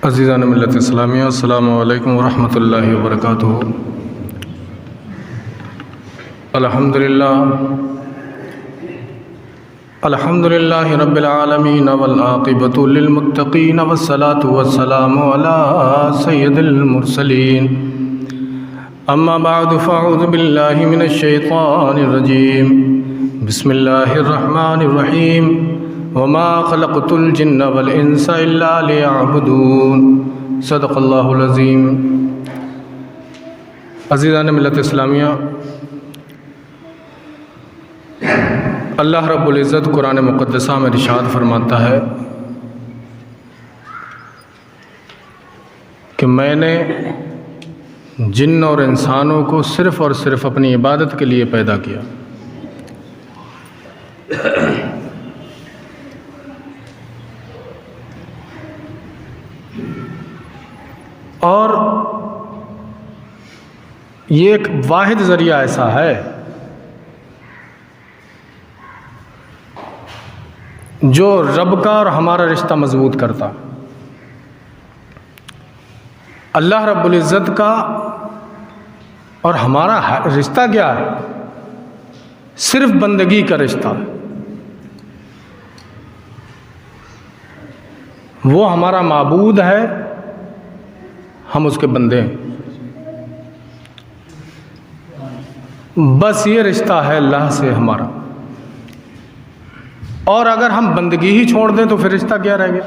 عزیزان ملت اسلامیہ، السلام علیکم ورحمۃ اللہ وبرکاتہ۔ الحمدللہ رب العالمین والعاقبۃ للمتقین والصلاۃ والسلام علی سید المرسلین، اما بعد فاعوذ باللہ من الشیطان الرجیم، بسم اللہ الرحمن الرحیم، وما خلقت الجن والانس الا لیعبدون، صدق اللہ العظیم۔ عزیزان ملت اسلامیہ، اللہ رب العزت قرآن مقدسہ میں ارشاد فرماتا ہے کہ میں نے جن اور انسانوں کو صرف اور صرف اپنی عبادت کے لیے پیدا کیا۔ اور یہ ایک واحد ذریعہ ایسا ہے جو رب کا اور ہمارا رشتہ مضبوط کرتا۔ اللہ رب العزت کا اور ہمارا رشتہ کیا ہے؟ صرف بندگی کا رشتہ۔ وہ ہمارا معبود ہے، ہم اس کے بندے ہیں۔ بس یہ رشتہ ہے اللہ سے ہمارا۔ اور اگر ہم بندگی ہی چھوڑ دیں تو پھر رشتہ کیا رہ گیا؟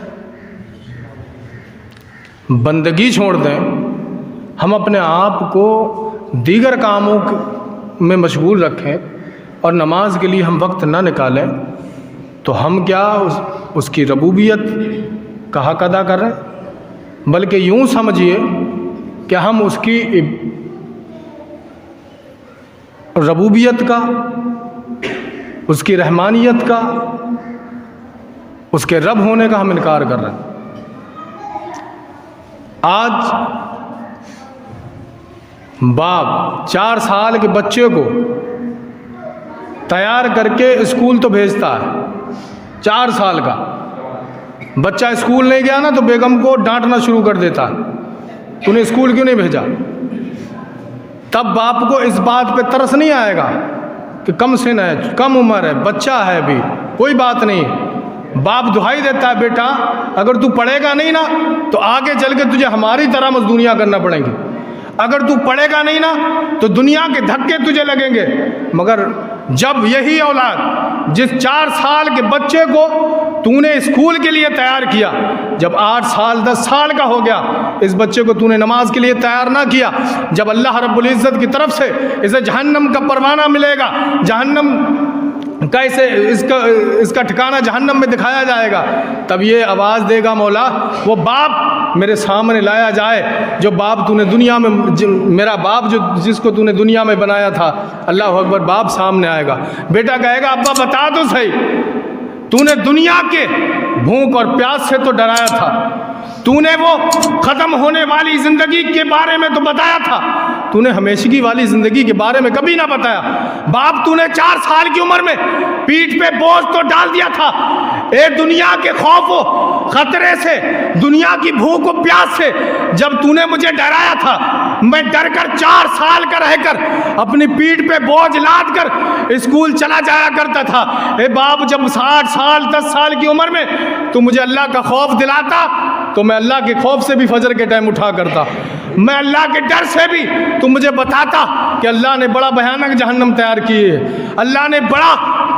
بندگی چھوڑ دیں، ہم اپنے آپ کو دیگر کاموں میں مشغول رکھیں اور نماز کے لیے ہم وقت نہ نکالیں تو ہم کیا اس کی ربوبیت کا حق ادا کر رہے ہیں؟ بلکہ یوں سمجھیے کہ ہم اس کی ربوبیت کا، اس کی رحمانیت کا، اس کے رب ہونے کا ہم انکار کر رہے ہیں۔ آج باپ 4 سال کے بچے کو تیار کر کے اسکول تو بھیجتا ہے، 4 سال کا بچہ اسکول نہیں گیا نا تو بیگم کو ڈانٹنا شروع کر دیتا ہے، تو نے اسکول کیوں نہیں بھیجا؟ تب باپ کو اس بات پہ ترس نہیں آئے گا کہ کم سن ہے، کم عمر ہے، بچہ ہے ابھی، کوئی بات نہیں۔ باپ دہائی دیتا ہے، بیٹا اگر تو پڑھے گا نہیں نا تو آگے چل کے تجھے ہماری طرح مزدوریاں کرنا پڑیں گی، اگر تو پڑھے گا نہیں نا تو دنیا کے دھکے تجھے لگیں گے۔ مگر جب یہی اولاد جس 4 سال کے بچے کو تو نے اسکول کے لیے تیار کیا، جب 8 سال 10 سال کا ہو گیا اس بچے کو تو نے نماز کے لیے تیار نہ کیا، جب اللہ رب العزت کی طرف سے اسے جہنم کا پروانہ ملے گا، جہنم کا اس کا ٹھکانہ جہنم میں دکھایا جائے گا، تب یہ آواز دے گا، مولا وہ باپ میرے سامنے لایا جائے جو باپ تو نے دنیا میں، میرا باپ جو جس کو تو نے دنیا میں بنایا تھا۔ اللہ اکبر، باپ سامنے آئے گا، بیٹا کہے گا ابا بتا تو صحیح، تو نے دنیا کے بھوک اور پیاس سے تو ڈرایا تھا، تو نے وہ ختم ہونے والی زندگی کے بارے میں تو بتایا تھا، تو نے ہمیشگی والی زندگی کے بارے میں کبھی نہ بتایا۔ باپ تو نے 4 سال کی عمر میں پیٹھ پہ بوجھ تو ڈال دیا تھا، اے دنیا کے خوف و خطرے سے، دنیا کی بھوک و پیاس سے جب تو نے مجھے ڈرایا تھا، میں ڈر کر 4 سال کا رہ کر اپنی پیٹھ پہ بوجھ لاد کر اسکول چلا جایا کرتا تھا۔ اے باپ جب 8 سال 10 سال کی عمر میں تو مجھے اللہ کا خوف دلاتا تو میں اللہ کے خوف سے بھی فجر کے ٹائم اٹھا کرتا، میں اللہ کے ڈر سے بھی تو مجھے بتاتا کہ اللہ نے بڑا بھیانک جہنم تیار کی ہے، اللہ نے بڑا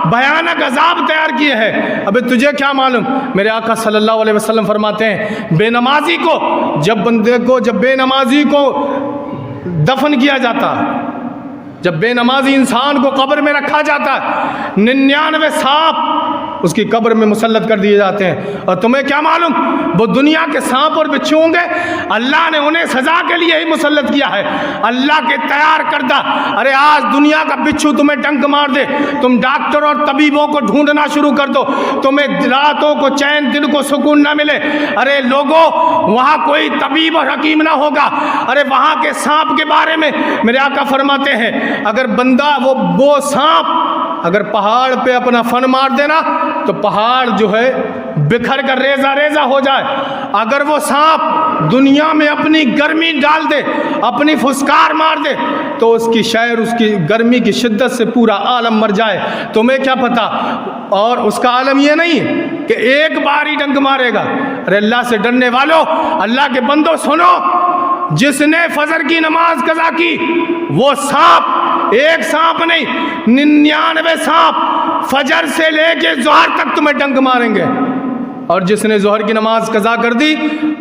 بھیانک عذاب تیار کیے ہیں۔ ابھی تجھے کیا معلوم؟ میرے آقا صلی اللہ علیہ وسلم فرماتے ہیں بے نمازی کو جب بے نمازی کو دفن کیا جاتا، جب بے نمازی انسان کو قبر میں رکھا جاتا ہے، 99 سانپ اس کی قبر میں مسلط کر دیے جاتے ہیں، اور تمہیں کیا معلوم وہ دنیا کے سانپ اور بچھو ہوں گے، اللہ نے انہیں سزا کے لیے ہی مسلط کیا ہے، اللہ کے تیار کردہ۔ ارے آج دنیا کا بچھو تمہیں ڈنک مار دے، تم ڈاکٹر اور طبیبوں کو ڈھونڈنا شروع کر دو، تمہیں راتوں کو چین، دل کو سکون نہ ملے، ارے لوگوں وہاں کوئی طبیب اور حکیم نہ ہوگا، ارے وہاں کے سانپ کے بارے میں میرے آقا فرماتے ہیں اگر بندہ وہ سانپ اگر پہاڑ پہ اپنا فن مار دینا تو پہاڑ جو ہے बिखर कर रेजा रेजा हो जाए। अगर वो सांप दुनिया में अपनी गर्मी डाल दे, अपनी फुसकार मार दे, तो उसकी शायर उसकी गर्मी की शिद्दत से पूरा आलम मर जाए, तुम्हें क्या पता। और उसका आलम ये नहीं कि एक बार ही डंक मारेगा। अरे अल्लाह से डरने वालों, अल्लाह के बंदो सुनो, जिसने फजर की नमाज कज़ा की वो सांप, एक सांप नहीं 99 सांप फजर से लेके ज़ोहर तक तुम्हें डंक मारेंगे। और जिसने ज़ोहर की नमाज कज़ा कर दी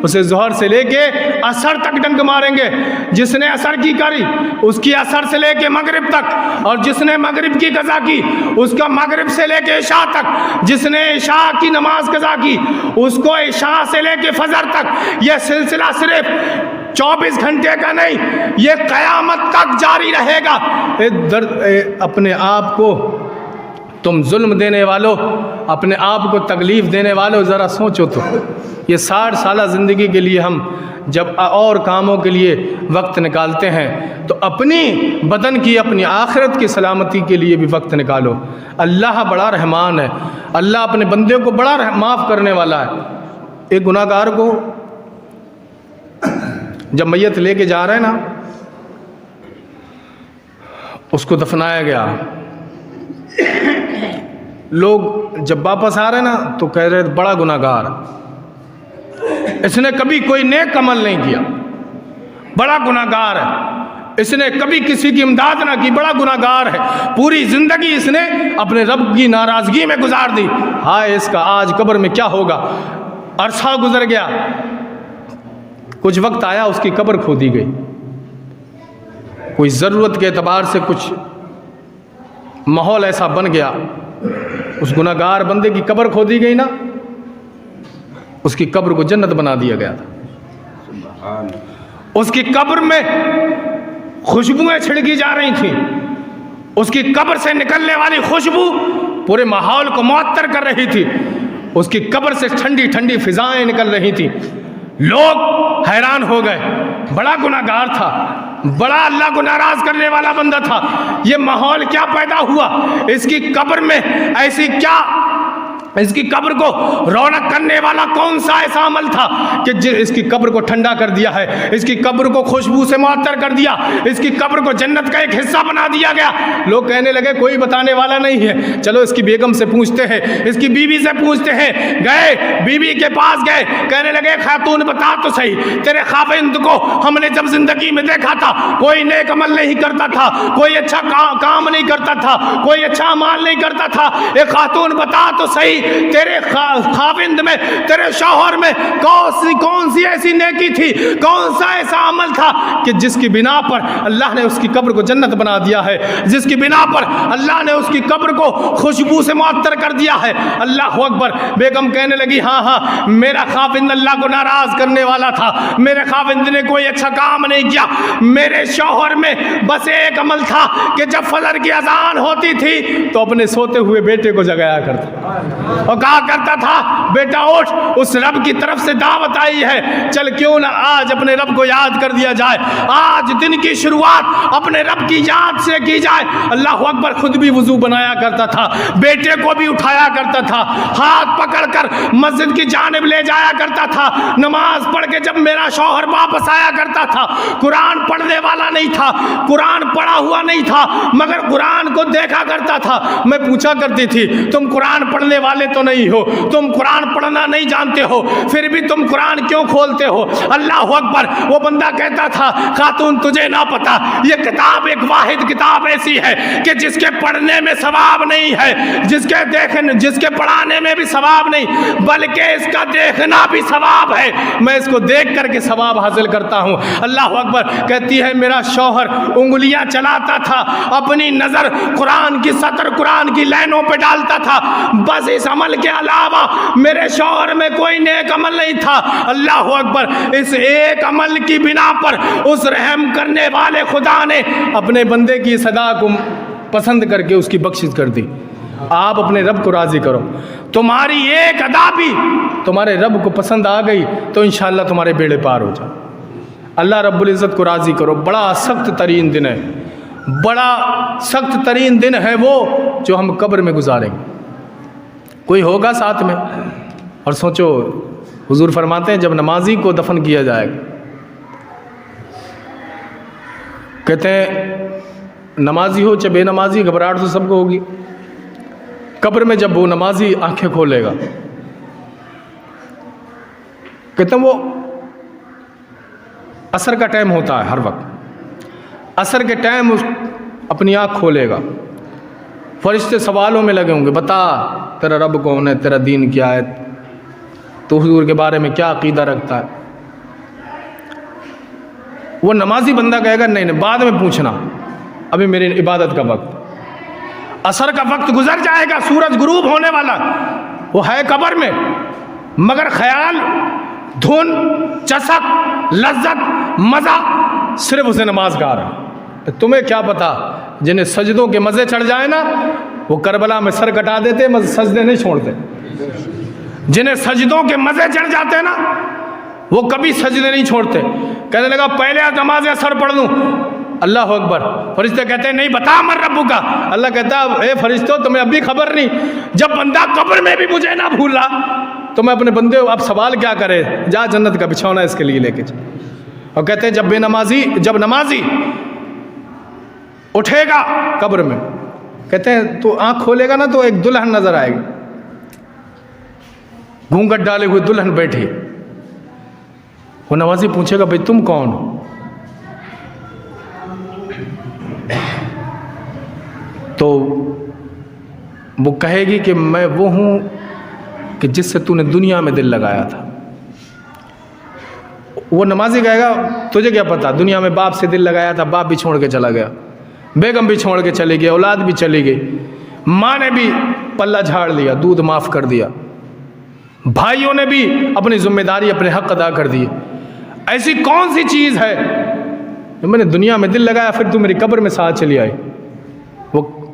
उसे ज़ोहर से लेके असर तक डंक मारेंगे। जिसने असर की करी उसकी असर से लेके मगरिब तक, और जिसने मगरिब की कज़ा की उसका मगरिब से लेके इशा तक, जिसने इशा की नमाज कज़ा की उसको इशा से लेके फजर तक। यह सिलसिला सिर्फ 24 घंटे का नहीं, ये क़यामत तक जारी रहेगा। अपने आप को तुम जुल्म देने वालों, अपने आप को तकलीफ़ देने वालों, ज़रा सोचो तो ये 60 साल ज़िंदगी के लिए हम जब और कामों के लिए वक्त निकालते हैं तो अपनी बदन की, अपनी आखिरत की सलामती के लिए भी वक्त निकालो। अल्लाह बड़ा रहमान है, अल्लाह अपने बंदे को बड़ा माफ़ करने वाला है। एक गुनाहगार को जब मैयत लेके जा रहे हैं ना, उसको दफनाया गया, लोग जब वापस आ रहे ना तो कह रहे बड़ा गुनाहगार, इसने कभी कोई नेक अमल नहीं किया, बड़ा गुनाहगार है, इसने कभी किसी की इमदाद ना की, बड़ा गुनाहगार है, पूरी ज़िंदगी इसने अपने रब की नाराज़गी में गुजार दी। हाय इसका आज कब्र में क्या होगा। अरसा गुजर गया, कुछ वक्त आया उसकी कब्र खोदी गई, कोई ज़रूरत के एतबार से कुछ माहौल ऐसा बन गया, उस गुनाहगार बंदे की कब्र खोदी गई ना, उसकी कब्र को जन्नत बना दिया गया था। उसकी कब्र में खुशबुएं छिड़की जा रही थी, उसकी कब्र से निकलने वाली खुशबू पूरे माहौल को मुअत्तर कर रही थी, उसकी कब्र से ठंडी ठंडी फिजाएं निकल रही थी। लोग हैरान हो गए, बड़ा गुनाहगार था, बड़ा अल्लाह को नाराज करने वाला बंदा था, ये माहौल क्या पैदा हुआ, इसकी कब्र में ऐसी क्या, इसकी कब्र को रौनक करने वाला कौन सा ऐसा अमल था कि इसकी कब्र को ठंडा कर दिया है, इसकी कब्र को खुशबू से मुअत्तर कर दिया, इसकी कब्र को जन्नत का एक हिस्सा बना दिया गया। लोग कहने लगे कोई बताने वाला नहीं है, चलो इसकी बेगम से पूछते हैं, इसकी बीवी से पूछते हैं। गए, बीवी के पास गए, कहने लगे खातून बता तो सही, तेरे खाविंद को हमने जब जिंदगी में देखा था कोई नेक अमल नहीं करता था, कोई अच्छा काम नहीं करता था, कोई अच्छा अमाल नहीं करता था, एक खातून बता तो सही तेरे खाविंद में, तेरे शौहर में कौन सी ऐसी नेकी थी, कौन सा ऐसा अमल था कि जिसकी बिना पर अल्लाह ने उसकी कब्र को जन्नत बना दिया है, जिसकी बिना पर अल्लाह ने उसकी कब्र को खुशबू से मुअत्तर कर दिया है। अल्लाह अकबर। बेगम कहने लगी हाँ हाँ, मेरा खाविंद अल्लाह को नाराज करने वाला था, मेरे खाविंद ने कोई अच्छा काम नहीं किया, मेरे शौहर में बस एक अमल था कि जब फजर की अजान होती थी तो अपने सोते हुए बेटे को जगाया करता और कहा करता था बेटा उठ, उस रब की तरफ से दावत आई है, चल क्यों ना आज अपने रब को याद कर दिया जाए, आज दिन की शुरुआत अपने रब की याद से की जाए। अल्लाह अकबर। खुद भी वुजू बनाया करता था, बेटे को भी उठाया करता था, हाथ पकड़कर मस्जिद की जानिब ले जाया करता था, नमाज पढ़ के जब मेरा शौहर वापस आया करता था, कुरान पढ़ने वाला नहीं था, कुरान पढ़ा हुआ नहीं था, मगर कुरान को देखा करता था। मैं पूछा करती थी तुम कुरान पढ़ने वाले तो नहीं हो, तुम कुरान पढ़ना नहीं जानते हो, फिर भी तुम कुरान क्यों खोलते हो। अल्लाह अकबर। वो बंदा कहता था खातून तुझे ना पता, ये किताब एक वाहिद किताब ऐसी है कि जिसके पढ़ने में सवाब नहीं है, जिसके देखने, जिसके पढ़ाने में भी सवाब नहीं, बल्कि इसका देखना भी सवाब है, मैं इसको देख करके सवाब हासिल करता हूँ। अल्लाह अकबर। कहती है मेरा शौहर उंगलियां चलाता था, अपनी नजर कुरान की सतर, कुरान की लाइनों पे डालता था, बस इस अमल के अलावा मेरे शौहर में कोई नेक अमल नहीं था। अल्लाह अकबर। इस एक अमल की बिना पर उस रहम करने वाले खुदा ने अपने बंदे की सदा को पसंद करके उसकी बख्शिश कर दी। आप अपने रब को राजी करो, तुम्हारी एक अदा भी तुम्हारे रब को पसंद आ गई तो इंशाअल्लाह तुम्हारे बेड़े पार हो जाए। अल्लाह रब्बुल इज़्ज़त को राजी करो। बड़ा सख्त तरीन दिन है, बड़ा सख्त तरीन दिन है वो जो हम कब्र में गुजारेंगे। कोई होगा साथ में, اور سوچو حضور فرماتے ہیں جب نمازی کو دفن کیا جائے گا، کہتے ہیں نمازی ہو چاہے بے نمازی، گھبراہٹ تو سب کو ہوگی۔ قبر میں جب وہ نمازی آنکھیں کھولے گا، کہتے ہیں وہ عصر کا ٹائم ہوتا ہے ہر وقت، عصر کے ٹائم اپنی آنکھ کھولے گا، فرشتے سوالوں میں لگے ہوں گے، بتا تیرا رب کون ہے، تیرا دین کیا ہے، تو حضور کے بارے میں کیا عقیدہ رکھتا ہے۔ وہ نمازی بندہ کہے گا نہیں بعد میں پوچھنا، ابھی میری عبادت کا وقت، عصر کا وقت گزر جائے گا، سورج غروب ہونے والا، وہ ہے قبر میں، مگر خیال، دھن، چسک، لذت، مزہ صرف اسے نماز کا آ رہا۔ تمہیں کیا پتا جنہیں سجدوں کے مزے چڑھ جائیں نا، وہ کربلا میں سر کٹا دیتے، سجدے نہیں چھوڑتے۔ جنہیں سجدوں کے مزے چڑھ جاتے ہیں نا، وہ کبھی سجدے نہیں چھوڑتے۔ کہنے لگا پہلے نماز اثر پڑھ لوں، اللہ اکبر، فرشتے کہتے ہیں نہیں بتا من ربو کا، اللہ کہتا ہے اے فرشتوں تمہیں ابھی خبر نہیں، جب بندہ قبر میں بھی مجھے نہ بھولا تو میں اپنے بندے اب سوال کیا کرے، جا جنت کا بچھونا اس کے لیے لے کے چل۔ اور کہتے ہیں جب نمازی اٹھے گا قبر میں، کہتے ہیں تو آنکھ کھولے گا نا تو ایک دلہن نظر آئے گی، گھونگھٹ ڈالے ہوئے دلہن بیٹھی، وہ نمازی پوچھے گا بھئی تم کون ہو؟ تو وہ کہے گی کہ میں وہ ہوں کہ جس سے تو نے دنیا میں دل لگایا تھا۔ وہ نمازی کہے گا تجھے کیا پتا، دنیا میں باپ سے دل لگایا تھا، باپ بھی چھوڑ کے چلا گیا، بیگم بھی چھوڑ کے چلی گئی، اولاد بھی چلی گئی، ماں نے بھی پلہ جھاڑ لیا، دودھ معاف کر دیا، بھائیوں نے بھی اپنی ذمہ داری، اپنے حق ادا کر دیے، ایسی کون سی چیز ہے جو میں نے دنیا میں دل لگایا پھر تو میری قبر میں ساتھ چلی آئی؟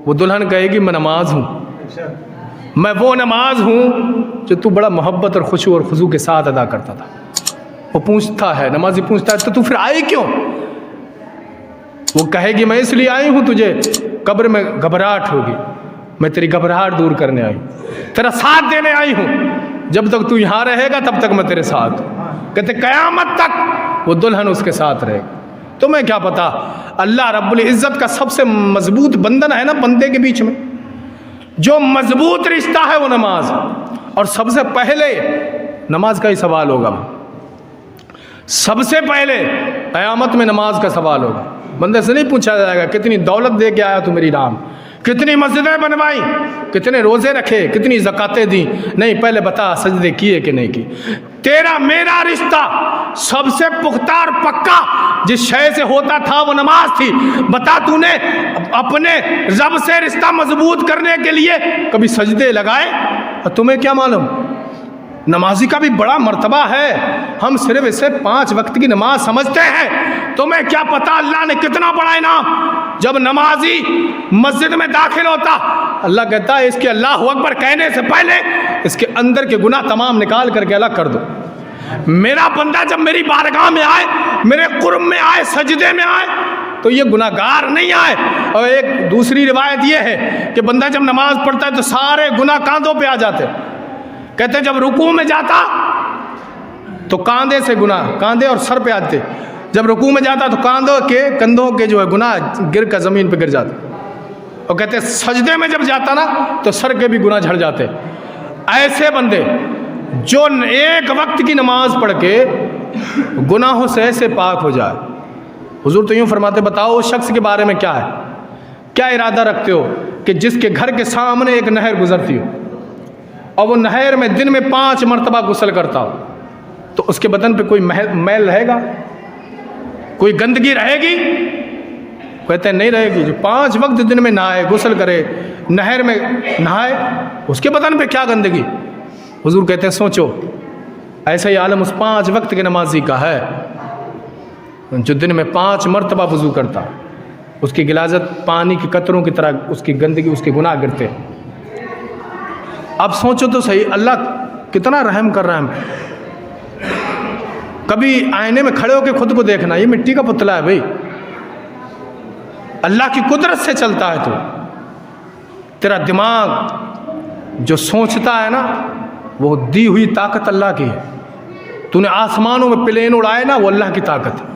وہ دلہن کہے گی میں نماز ہوں، میں وہ نماز ہوں جو تو بڑا محبت اور خشوع اور خضوع کے ساتھ ادا کرتا تھا۔ وہ پوچھتا ہے، نمازی پوچھتا ہے تو پھر آئی کیوں؟ وہ کہے گی میں اس لیے آئی ہوں، تجھے قبر میں گھبراہٹ ہوگی، میں تیری گھبراہٹ دور کرنے آئی ہوں، تیرا ساتھ دینے آئی ہوں، جب تک تو یہاں رہے گا تب تک میں تیرے ساتھ ہوں۔ کہتے قیامت تک وہ دلہن اس کے ساتھ رہے گا۔ تمہیں کیا پتا، اللہ رب العزت کا سب سے مضبوط بندھن ہے نا بندے کے بیچ میں، جو مضبوط رشتہ ہے وہ نماز، اور سب سے پہلے نماز کا ہی سوال ہوگا، سب سے پہلے قیامت میں نماز کا سوال ہوگا۔ بندے سے نہیں پوچھا جائے گا کتنی دولت دے کے آیا تو میری رام، کتنی مسجدیں بنوائی، کتنے روزے رکھے، کتنی زکاتیں دی، نہیں پہلے بتا سجدے کیے کہ نہیں کی۔ تیرا میرا رشتہ سب سے پختہ اور پکا جس شے سے ہوتا تھا وہ نماز تھی۔ بتا تو نے اپنے رب سے رشتہ مضبوط کرنے کے لیے کبھی سجدے لگائے؟ اور تمہیں کیا معلوم، نمازی کا بھی بڑا مرتبہ ہے، ہم صرف اسے 5 وقت کی نماز سمجھتے ہیں، تمہیں کیا پتا اللہ نے کتنا بڑا انعام۔ جب نمازی مسجد میں داخل ہوتا، اللہ کہتا ہے اس کے اللہ اکبر کہنے سے پہلے اس کے اندر کے گناہ تمام نکال کر کے الگ کر دو۔ میرا بندہ جب میری بارگاہ میں آئے، میرے قرب میں آئے، سجدے میں آئے تو یہ گناہ گار نہیں آئے۔ اور ایک دوسری روایت یہ ہے کہ بندہ جب نماز پڑھتا ہے تو سارے گناہ کاندھوں پہ آ جاتے، کہتے ہیں جب رکوع میں جاتا تو کاندھے سے گناہ، کاندھے اور سر پہ آتے، جب رکوع میں جاتا تو کندھوں کے جو ہے گناہ گر کر زمین پہ گر جاتے، اور کہتے ہیں سجدے میں جب جاتا نا تو سر کے بھی گناہ جھڑ جاتے۔ ایسے بندے جو ایک وقت کی نماز پڑھ کے گناہوں سے ایسے پاک ہو جائے، حضور تو یوں فرماتے بتاؤ اس شخص کے بارے میں کیا ہے، کیا ارادہ رکھتے ہو کہ جس کے گھر کے سامنے ایک نہر گزرتی ہو اور وہ نہر میں دن میں 5 مرتبہ غسل کرتا ہو، تو اس کے بدن پہ کوئی میل رہے گا، کوئی گندگی رہے گی؟ کہتے ہیں نہیں رہے گی۔ جو 5 وقت دن میں نہائے، غسل کرے، نہر میں نہائے، اس کے بدن پہ کیا گندگی؟ حضور کہتے ہیں سوچو، ایسا ہی عالم اس 5 وقت کے نمازی کا ہے جو دن میں 5 مرتبہ وضو کرتا، اس کی غلاظت پانی کی قطروں کی طرح اس کی گندگی، اس کے گناہ گرتے۔ اب سوچو تو صحیح، اللہ کتنا رحم کر رہا ہے۔ کبھی آئینے میں کھڑے ہو کے خود کو دیکھنا، یہ مٹی کا پتلا ہے بھائی، اللہ کی قدرت سے چلتا ہے تو تیرا دماغ جو سوچتا ہے نا وہ دی ہوئی طاقت اللہ کی ہے. تو نے آسمانوں میں پلین اڑائے نا، وہ اللہ کی طاقت ہے.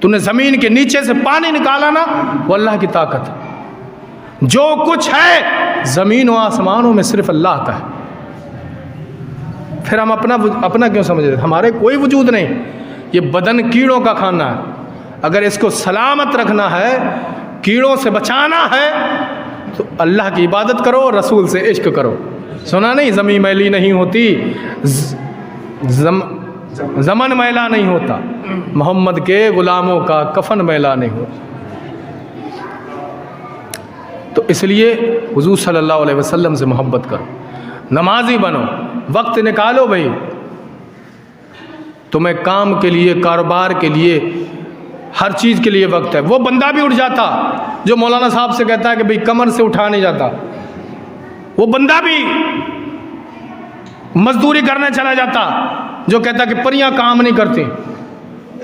تو نے زمین کے نیچے سے پانی نکالا نا، وہ اللہ کی طاقت ہے. جو کچھ ہے زمین و آسمانوں میں صرف اللہ کا ہے. پھر ہم اپنا کیوں سمجھ رہے ہیں؟ ہمارے کوئی وجود نہیں. یہ بدن کیڑوں کا کھانا ہے. اگر اس کو سلامت رکھنا ہے، کیڑوں سے بچانا ہے، تو اللہ کی عبادت کرو، رسول سے عشق کرو. سنا نہیں؟ زمین میلی نہیں ہوتی، زمن میلا نہیں ہوتا، محمد کے غلاموں کا کفن میلا نہیں ہوتا. تو اس لیے حضور صلی اللہ علیہ وسلم سے محبت کرو، نمازی بنو، وقت نکالو. بھائی تمہیں کام کے لیے، کاروبار کے لیے، ہر چیز کے لیے وقت ہے. وہ بندہ بھی اٹھ جاتا جو مولانا صاحب سے کہتا ہے کہ بھئی کمر سے اٹھا نہیں جاتا، وہ بندہ بھی مزدوری کرنے چلا جاتا جو کہتا کہ پریاں کام نہیں کرتی،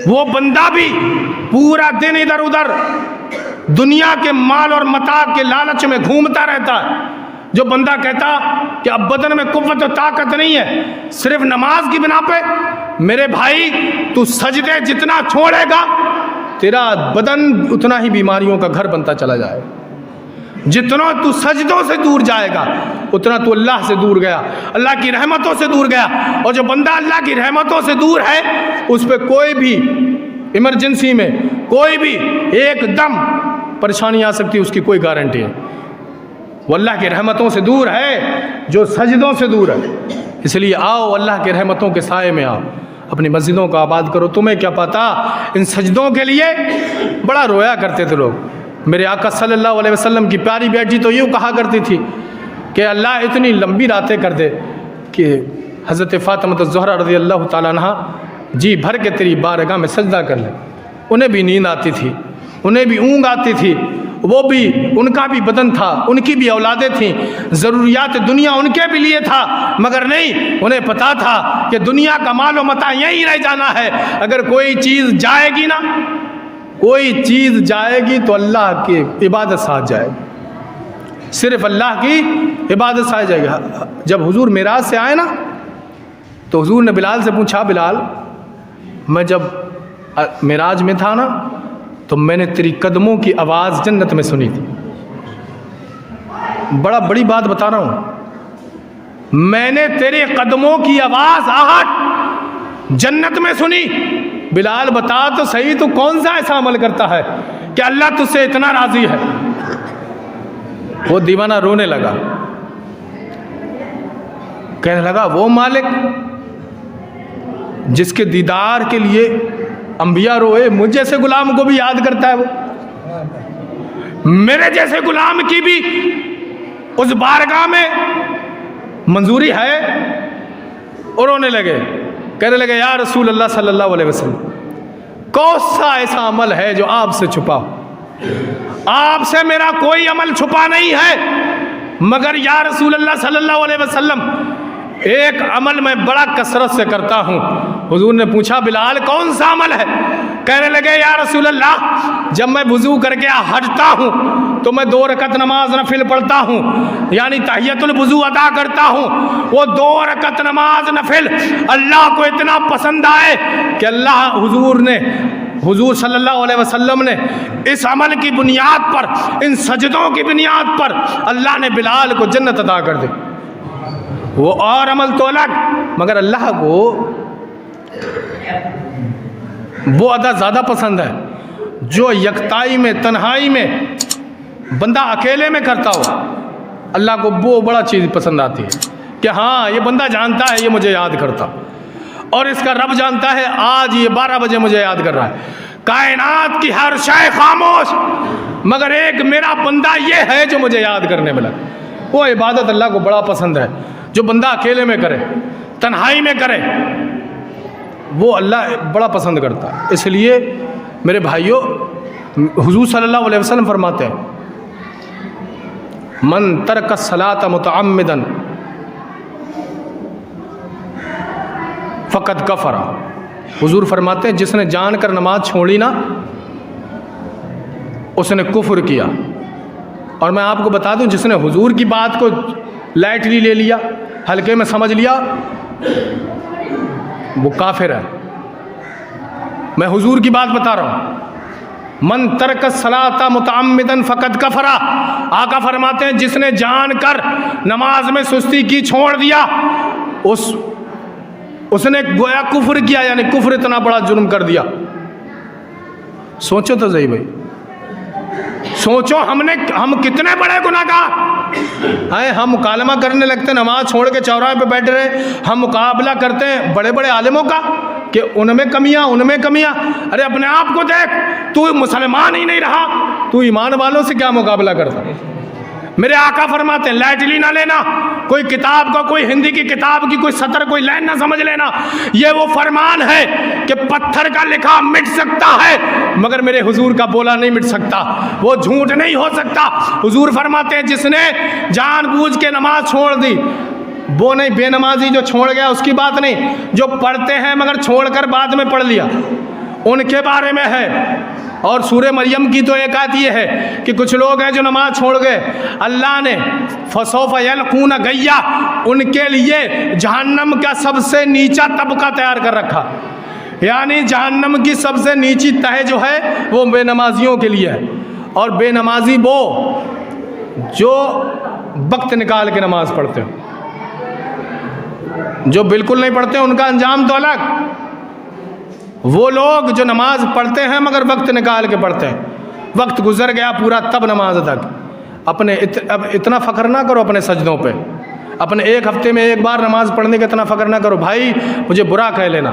وہ بندہ بھی پورا دن ادھر ادھر دنیا کے مال اور متاع کے لالچ میں گھومتا رہتا ہے، جو بندہ کہتا کہ اب بدن میں قوت و طاقت نہیں ہے، صرف نماز کی بنا پہ. میرے بھائی تو سجدے جتنا چھوڑے گا تیرا بدن اتنا ہی بیماریوں کا گھر بنتا چلا جائے. جتنا تو سجدوں سے دور جائے گا اتنا تو اللہ سے دور گیا، اللہ کی رحمتوں سے دور گیا. اور جو بندہ اللہ کی رحمتوں سے دور ہے اس پہ کوئی بھی ایمرجنسی میں کوئی بھی ایک دم پریشانی آ سکتی ہے، اس کی کوئی گارنٹی ہے. وہ اللہ کی رحمتوں سے دور ہے جو سجدوں سے دور ہے. اس لیے آؤ اللہ کے رحمتوں کے سائے میں آؤ، اپنی مسجدوں کو آباد کرو. تمہیں کیا پتا، ان سجدوں کے لیے بڑا رویا کرتے تھے لوگ. میرے آقا صلی اللہ علیہ وسلم کی پیاری بیٹی تو یوں کہا کرتی تھی کہ اللہ اتنی لمبی راتیں کر دے کہ حضرت فاطمہ الزہرا رضی اللہ تعالیٰ عنہ جی بھر کے تیری بارگاہ میں سجدہ کر لیں. انہیں بھی نیند آتی تھی، انہیں بھی اونگ آتی تھی، وہ بھی ان کا بھی بدن تھا، ان کی بھی اولادیں تھیں، ضروریات دنیا ان کے بھی لیے تھا، مگر نہیں، انہیں پتا تھا کہ دنیا کا مال و متاع یہیں رہ جانا ہے. اگر کوئی چیز جائے گی نا، کوئی چیز جائے گی تو اللہ کی عبادت ساتھ جائے گی، صرف اللہ کی عبادت ساتھ جائے گی. جب حضور معراج سے آئے نا تو حضور نے بلال سے پوچھا، بلال میں جب معراج میں تھا نا تو میں نے تیری قدموں کی آواز جنت میں سنی تھی. بڑی بات بتا رہا ہوں، میں نے تیرے قدموں کی آواز آہٹ جنت میں سنی. بلال بتا تو صحیح، تو کون سا ایسا عمل کرتا ہے کہ اللہ تجھ سے اتنا راضی ہے؟ وہ دیوانہ رونے لگا، کہنے لگا وہ مالک جس کے دیدار کے لیے انبیاء روئے، مجھ جیسے غلام کو بھی یاد کرتا ہے. وہ میرے جیسے غلام کی بھی اس بارگاہ میں منظوری ہے. اور رونے لگے، کہنے لگے یا رسول اللہ صلی اللہ علیہ وسلم کون سا ایسا عمل ہے جو آپ سے چھپا ہو؟ آپ سے میرا کوئی عمل چھپا نہیں ہے، مگر یا رسول اللہ صلی اللہ علیہ وسلم ایک عمل میں بڑا کثرت سے کرتا ہوں. حضور نے پوچھا بلال کون سا عمل ہے؟ کہنے لگے یا رسول اللہ جب میں وضو کر کے ہٹتا ہوں تو میں 2 رکعت نماز نفل پڑھتا ہوں، یعنی تحیۃ الوضو ادا کرتا ہوں. وہ 2 رکعت نماز نفل اللہ کو اتنا پسند آئے کہ حضور صلی اللہ علیہ وسلم نے اس عمل کی بنیاد پر، ان سجدوں کی بنیاد پر اللہ نے بلال کو جنت عطا کر دی. وہ اور عمل تو الگ، مگر اللہ کو وہ ادا زیادہ پسند ہے جو یکتائی میں، تنہائی میں بندہ اکیلے میں کرتا ہو. اللہ کو وہ بڑا چیز پسند آتی ہے کہ ہاں یہ بندہ جانتا ہے یہ مجھے یاد کرتا، اور اس کا رب جانتا ہے آج یہ 12 بجے مجھے یاد کر رہا ہے. کائنات کی ہر شے خاموش، مگر ایک میرا بندہ یہ ہے جو مجھے یاد کرنے ملا. وہ عبادت اللہ کو بڑا پسند ہے جو بندہ اکیلے میں کرے، تنہائی میں کرے، وہ اللہ بڑا پسند کرتا ہے. اس لیے میرے بھائیوں، حضور صلی اللہ علیہ وسلم فرماتے ہیں من ترک الصلاۃ متعمدا فقد کفر. حضور فرماتے ہیں جس نے جان کر نماز چھوڑی نا اس نے کفر کیا. اور میں آپ کو بتا دوں جس نے حضور کی بات کو لائٹلی لے لیا، हल्के में समझ लिया वो काफिर है। मैं हुजूर की बात बता रहा हूँ। मन तरक सलाता मुतअम्मिदन फ़क़द कफ़रा, आका फरमाते हैं जिसने जानकर नमाज में सुस्ती की छोड़ दिया उसने गोया कुफ्र किया, यानी कुफ्र इतना बड़ा जुर्म कर दिया। सोचो तो सही भाई, सोचो हम कितने बड़े गुनाहगार हैं। हम मुकालमा करने लगते हैं, नमाज छोड़ के चौराहे पे बैठे रहे, हम मुकाबला करते हैं बड़े बड़े आलिमों का कि उनमें कमियां। अरे अपने आप को देख, तू मुसलमान ही नहीं रहा, तू ईमान वालों से क्या मुकाबला करता। मेरे आका फरमाते हैं लाइटली ना लेना कोई किताब का, कोई हिंदी की किताब की कोई सतर, कोई लाइन ना समझ लेना। ये वो फरमान है कि पत्थर का लिखा मिट सकता है मगर मेरे हुजूर का बोला नहीं मिट सकता, वो झूठ नहीं हो सकता। हुजूर फरमाते हैं जिसने जानबूझ के नमाज छोड़ दी, वो नहीं बेनमाजी जो छोड़ गया उसकी बात नहीं, जो पढ़ते हैं मगर छोड़कर बाद में पढ़ लिया उनके बारे में है। और सूरह मरियम की तो एक आयत ये है कि कुछ लोग हैं जो नमाज छोड़ गए, अल्लाह ने फसौफ यलकून गैया, उनके लिए जहन्नम का सबसे नीचा तबका तैयार कर रखा, यानी जहन्नम की सबसे नीची तह जो है वो बेनमाजियों के लिए है। और बेनमाजी वो जो वक्त निकाल के नमाज पढ़ते हो, जो बिल्कुल नहीं पढ़ते उनका अंजाम तो अलग। वो लोग जो नमाज पढ़ते हैं मगर वक्त निकाल के पढ़ते हैं, वक्त गुजर गया पूरा तब नमाज अदा। अपने अब इतना फ़ख्र ना करो अपने सजदों पे, अपने एक हफ्ते में एक बार नमाज पढ़ने का इतना फ़ख्र ना करो। भाई मुझे बुरा कह लेना,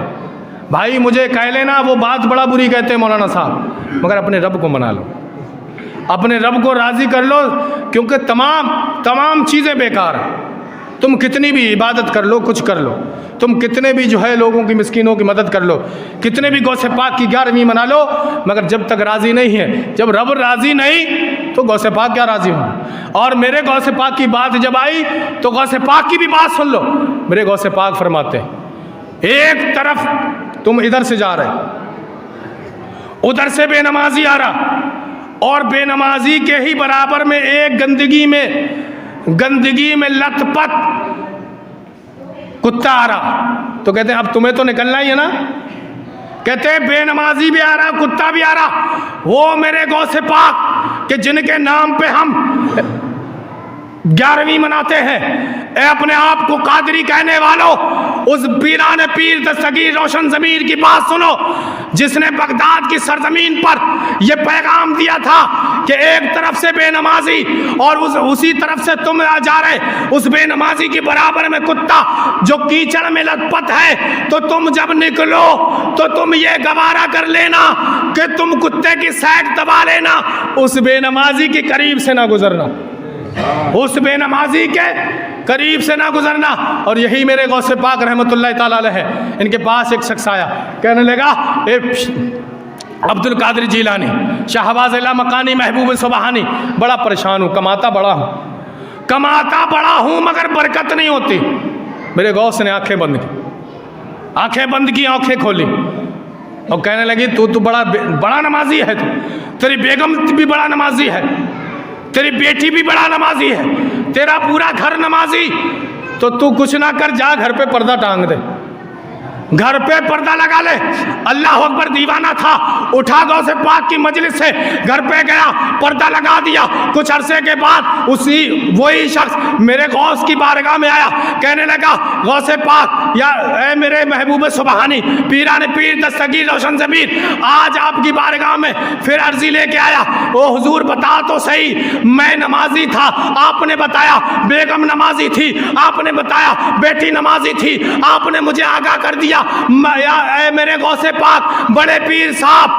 भाई मुझे कह लेना, वो बात बड़ा बुरी कहते हैं मौलाना साहब, मगर अपने रब को मना लो, अपने रब को राज़ी कर लो, क्योंकि तमाम चीज़ें बेकार हैं। तुम कितनी भी इबादत कर लो, कुछ कर लो, तुम कितने भी जो है लोगों की मिस्कीनों की मदद कर लो, कितने भी गौसे पाक की 11वीं मना लो, मगर जब तक राज़ी नहीं है, जब रब राज़ी नहीं तो गौसे पाक क्या राज़ी हों। और मेरे गौसे पाक की बात जब आई तो गौसे पाक की भी बात सुन लो। मेरे गौसे पाक फरमाते हैं एक तरफ तुम इधर से जा रहे, उधर से बेनमाजी आ रहा, और बेनमाजी के ही बराबर में एक गंदगी में लथपथ कुत्ता आ रहा, तो कहते हैं अब तुम्हें तो निकलना ही है ना। कहते हैं बेनमाजी भी आ रहा, कुत्ता भी आ रहा, वो मेरे गौसे पाक के जिनके नाम पे हम 11वीं मनाते हैं। ए अपने आप को कादरी कहने वालों, उस पीराने पीर दस्तगीर रोशन ज़मीर की बात सुनो, जिसने बगदाद की सरजमीन पर यह पैगाम दिया था कि एक तरफ से बेनमाजी और उसी तरफ से तुम जा रहे, उस बेनमाजी के बराबर में कुत्ता जो कीचड़ में लथपथ है, तो तुम जब निकलो तो तुम ये गवारा कर लेना कि तुम कुत्ते की सैक दबा लेना, उस बेनमाजी के करीब से ना गुजरना, उस बेनमाजी के करीब से ना गुजरना। और यही मेरे गौसे पाक रहमतुल्लाह ताला अलैह है, इनके पास एक शख्स आया, कहने लगा अब्दुल कादिर जीलानी, शाहबाज इला मकानी, महबूब सुबहानी, बड़ा परेशान हूँ, कमाता बड़ा हूँ मगर बरकत नहीं होती। मेरे गौस ने आंखें बंद की, आंखें खोली और कहने लगी तू बड़ा नमाजी है, तेरी बेगम भी बड़ा नमाजी है, तेरी बेटी भी बड़ा नमाजी है, तेरा पूरा घर नमाजी, तो तू कुछ ना कर, जा घर पे पर्दा टांग दे, घर पे पर्दा लगा ले। अल्लाह अकबर दीवाना था, उठा गौसे पाक की मजलिस से घर पे गया, पर्दा लगा दिया। कुछ अरसे के बाद वही शख्स मेरे गौस की बारगाह में आया, कहने लगा गौसे पाक या ए मेरे महबूब सुबहानी, पीराने पीर दस्तगीर रोशन ज़मीर, आज आपकी बारगाह में फिर अर्जी लेके आया। ओ हुजूर बता तो सही, मैं नमाजी था, आपने बताया बेगम नमाजी थी, आपने बताया बेटी नमाजी थी, आपने मुझे आगाह कर दिया। मेरे गौसे पाक बड़े पीर साहब,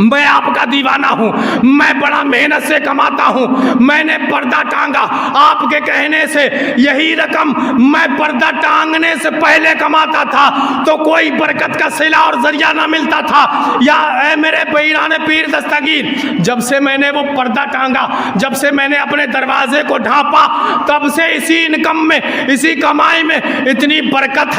मैं आपका दीवाना हूँ, मैं बड़ा मेहनत से कमाता हूँ, मैंने पर्दा टांगा आपके कहने से, यही रकम मैं पर्दा टांगने से पहले कमाता था तो कोई बरकत का सिला और जरिया ना मिलता था। या ऐ मेरे पीराने पीर दस्तगीर, जब से मैंने वो पर्दा टांगा, जब से मैंने अपने दरवाजे को ढांपा, तब से इसी इनकम में, इसी कमाई में इतनी बरकत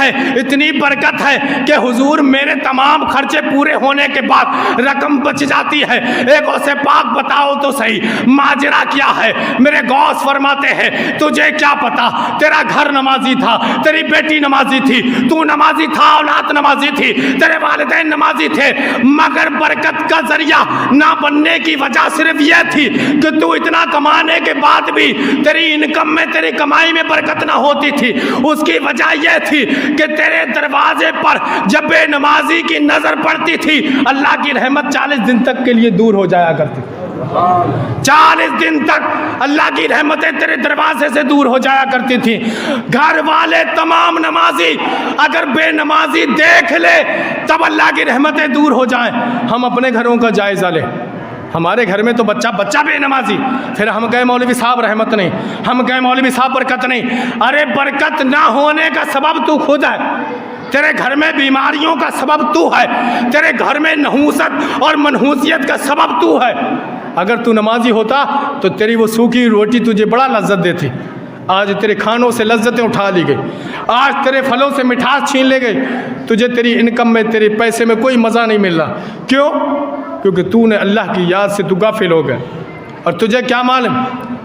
है कि हुजूर मेरे तमाम खर्चे पूरे होने के बाद रकम बच जाती है। एक से पाक बताओ तो सही माजरा क्या है। मेरे गौस फरमाते हैं तुझे क्या पता, तेरा घर नमाजी था, तेरी बेटी नमाजी थी, तू नमाजी था, औलाद नमाजी थी, तेरे वालिदैन नमाजी थे, मगर बरकत का जरिया ना बनने की वजह सिर्फ यह थी कि तू इतना कमाने के बाद भी तेरी इनकम में, तेरी कमाई में बरकत ना होती थी। उसकी वजह यह थी कि तेरे दरवाजे पर जब बेनमाजी की नजर पड़ती थी, अल्लाह की रहमत 40 दिन तक के लिए दूर हो जाया करती। 40 दिन तक अल्लाह की रहमतें तेरे दरवाजे से दूर हो जाया करती थी। घर वाले तमाम नमाजी अगर बेनमाजी देख ले तब अल्लाह की रहमतें दूर हो जाएं। हम अपने घरों का जायजा लें। हमारे घर में तो बच्चा बेनमाजी, फिर हम कहे मौलवी साहब रहमत नहीं, हम कहे मौलवी साहब बरकत नहीं। अरे बरकत ना होने का सबब तू खुद है। तेरे घर में बीमारियों का सबब तू है, तेरे घर में नहूसत और मनहूसियत का सबब तू है। अगर तू नमाजी होता तो तेरी वो सूखी रोटी तुझे बड़ा लज्जत देती। आज तेरे खानों से लज्जतें उठा ली गई, आज तेरे फलों से मिठास छीन ले गई, तुझे तेरी इनकम में, तेरे पैसे में कोई मज़ा नहीं मिल रहा। क्यों? क्योंकि तूने अल्लाह की याद से तू गाफिल हो गया। और तुझे क्या मालूम,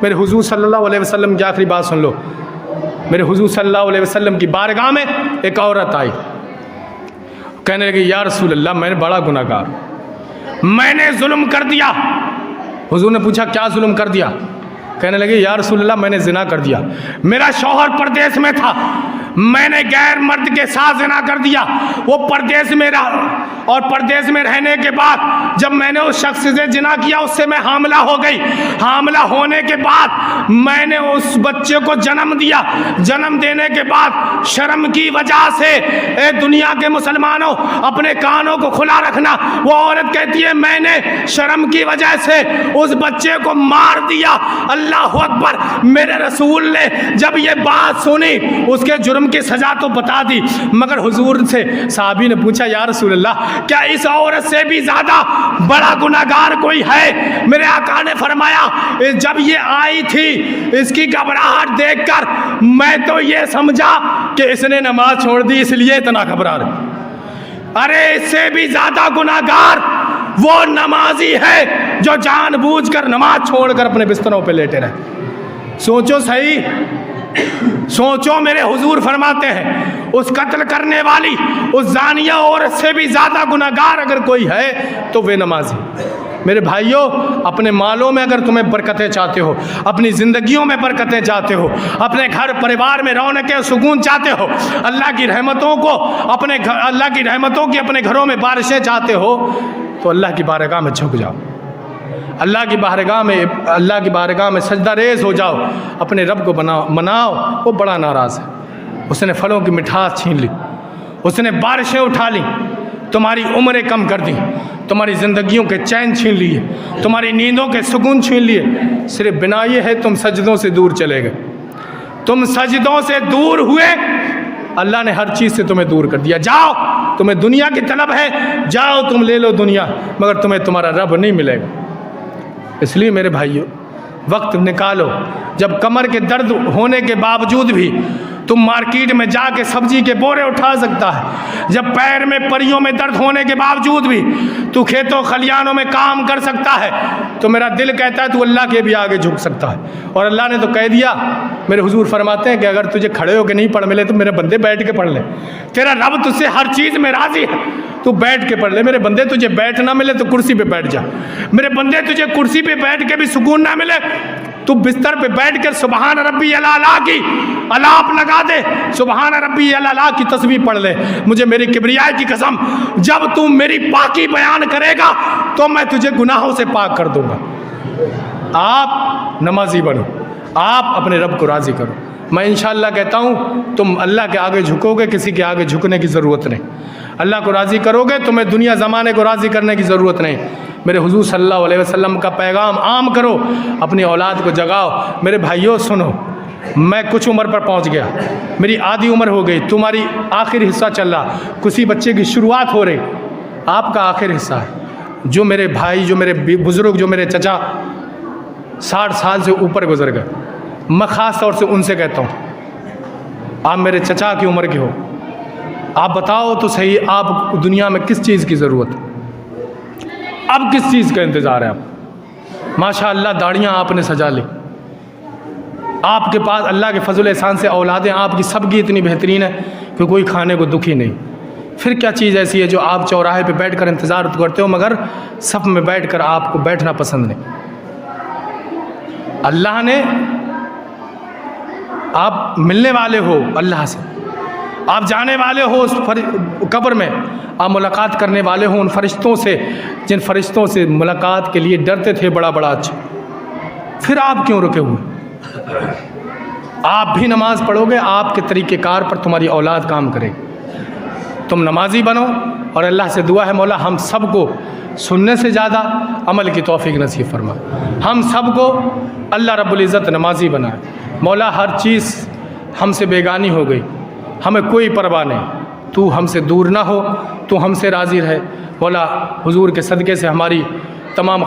मेरे हुजूर सल्लल्लाहु अलैहि वसल्लम की आखिरी बात सुन लो। मेरे हुजूर सल्लल्लाहु अलैहि वसल्लम की बारगाह में एक औरत आई, कहने लगी या रसूल अल्लाह मैंने बड़ा गुनाहगार, मैंने जुल्म कर दिया। हुजूर ने पूछा क्या जुल्म कर दिया? कहने लगे या रसूल अल्लाह मैंने जिना कर दिया। मेरा शौहर परदेश में था, मैंने गैर मर्द के साथ जिना कर दिया। वो परदेश में रहा और परदेश में रहने के बाद जब मैंने उस शख्स से जिना किया उससे मैं हामिला हो गई। हामिला होने के बाद मैंने उस बच्चे को जन्म दिया। जन्म देने के बाद शर्म की वजह से, ए दुनिया के मुसलमानों अपने कानों को खुला रखना, वो औरत कहती है मैंने शर्म की वजह से उस बच्चे को मार दिया। अल्लाह अकबर। मेरे रसूल ने जब ये बात सुनी उसके जुर्म की सजा तो बता दी, मगर हुजूर से साहबी ने पूछा या रसूल अल्लाह क्या इस औरत से भी ज्यादा बड़ा गुनाहगार कोई है? मेरे आका ने फरमाया जब ये आई थी इसकी घबराहट देखकर मैं तो ये समझा कि इसने नमाज छोड़ दी इसलिए इतना घबरा रही। अरे इससे भी ज्यादा गुनाहगार वो नमाजी है जो जानबूझकर नमाज छोड़कर अपने बिस्तरों पे लेटे रहे। सोचो सही, सोचो। मेरे हुजूर फरमाते हैं उस कत्ल करने वाली, उस जानिया औरत से भी ज्यादा गुनाहगार अगर कोई है तो वे नमाजी। मेरे भाइयों, अपने मालों में अगर तुम्हें बरकतें चाहते हो, अपनी ज़िंदगियों में बरकतें चाहते हो, अपने घर परिवार में रौनक सुकून चाहते हो, अल्लाह की रहमतों को अपने घर, अल्लाह की रहमतों की अपने घरों में बारिशें चाहते हो, तो अल्लाह की बारगाह में झुक जाओ, अल्लाह की बारगाह में सजदा रेज़ हो जाओ, अपने रब को मनाओ। वो बड़ा नाराज़ है, उसने फलों की मिठास छीन ली, उसने बारिशें उठा ली, तुम्हारी उम्रें कम कर दी, तुम्हारी ज़िंदगियों के चैन छीन लिए, तुम्हारी नींदों के सुकून छीन लिए। सिर्फ बिना ये है तुम सजदों से दूर चले गए, तुम सजदों से दूर हुए, अल्लाह ने हर चीज़ से तुम्हें दूर कर दिया। जाओ, तुम्हें दुनिया की तलब है, जाओ तुम ले लो दुनिया, मगर तुम्हें तुम्हारा रब नहीं मिलेगा। इसलिए मेरे भाइयों, वक्त निकालो। जब कमर के दर्द होने के बावजूद भी तुम मार्केट में जाके सब्जी के बोरे उठा सकता है, जब पैर में परियों में दर्द होने के बावजूद भी तू खेतों खलियानों में काम कर सकता है, तो मेरा दिल कहता है तू अल्लाह के भी आगे झुक सकता है। और अल्लाह ने तो कह दिया, मेरे हुजूर फरमाते हैं कि अगर तुझे खड़े होकर नहीं पढ़ मिले तो मेरे बंदे बैठ के पढ़ ले। तेरा रब तुझसे हर चीज़ में राजी है, तू बैठ के पढ़ ले। मेरे बंदे तुझे बैठ ना मिले तो कुर्सी पे बैठ जा, मेरे बंदे तुझे कुर्सी पे बैठ के भी सुकून ना मिले तू बिस्तर पे बैठ कर सुबहान रब्बी अला की अलाप लगा दे, सुबहान रब्बी अला की तस्बीह पढ़ ले। मुझे मेरी किबरिया की कसम, जब तू मेरी पाकी बयान करेगा तो मैं तुझे गुनाहों से पाक कर दूंगा। आप नमाजी बनो, आप अपने रब को राज़ी करो। मैं इंशाअल्लाह कहता हूँ तुम अल्लाह के आगे झुकोगे, किसी के आगे झुकने की ज़रूरत नहीं। अल्लाह को राज़ी करोगे, तुम्हें दुनिया ज़माने को राज़ी करने की ज़रूरत नहीं। मेरे हुजूर सल्लल्लाहु अलैहि वसल्लम का पैगाम आम करो, अपनी औलाद को जगाओ। मेरे भाइयों सुनो, मैं कुछ उम्र पर पहुंच गया, मेरी आधी उम्र हो गई, तुम्हारी आखिरी हिस्सा चल रहा, किसी बच्चे की शुरुआत हो रही, आपका आखिर हिस्सा है। जो मेरे भाई, जो मेरे बुज़ुर्ग, जो मेरे चचा 60 साल से ऊपर गुजर गए, मैं ख़ास तौर से उनसे कहता हूँ आप मेरे चचा की उम्र के हो, आप बताओ तो सही आप दुनिया में किस चीज़ की ज़रूरत है? اب کس چیز کا انتظار ہے آپ؟ ماشاء اللہ داڑیاں آپ نے سجا لی، آپ کے پاس اللہ کے فضل احسان سے اولادیں آپ کی سب کی اتنی بہترین ہے کہ کوئی کھانے کو دکھی نہیں، پھر کیا چیز ایسی ہے جو آپ چوراہے پہ بیٹھ کر انتظار کرتے ہو مگر صف میں بیٹھ کر آپ کو بیٹھنا پسند نہیں؟ اللہ نے، آپ ملنے والے ہو اللہ سے، آپ جانے والے ہو اس قبر میں، آپ ملاقات کرنے والے ہو ان فرشتوں سے جن فرشتوں سے ملاقات کے لیے ڈرتے تھے بڑا بڑا اچھا، پھر آپ کیوں رکے ہوئے؟ آپ بھی نماز پڑھو گے، آپ کے طریقہ کار پر تمہاری اولاد کام کرے گی، تم نمازی بنو، اور اللہ سے دعا ہے مولا ہم سب کو سننے سے زیادہ عمل کی توفیق نصیب فرما، ہم سب کو اللہ رب العزت نمازی بنائے، مولا ہر چیز ہم سے بیگانی ہو گئی، ہمیں کوئی پرواہ نہیں، تو ہم سے دور نہ ہو، تو ہم سے راضی رہے مولا، حضور کے صدقے سے ہماری تمام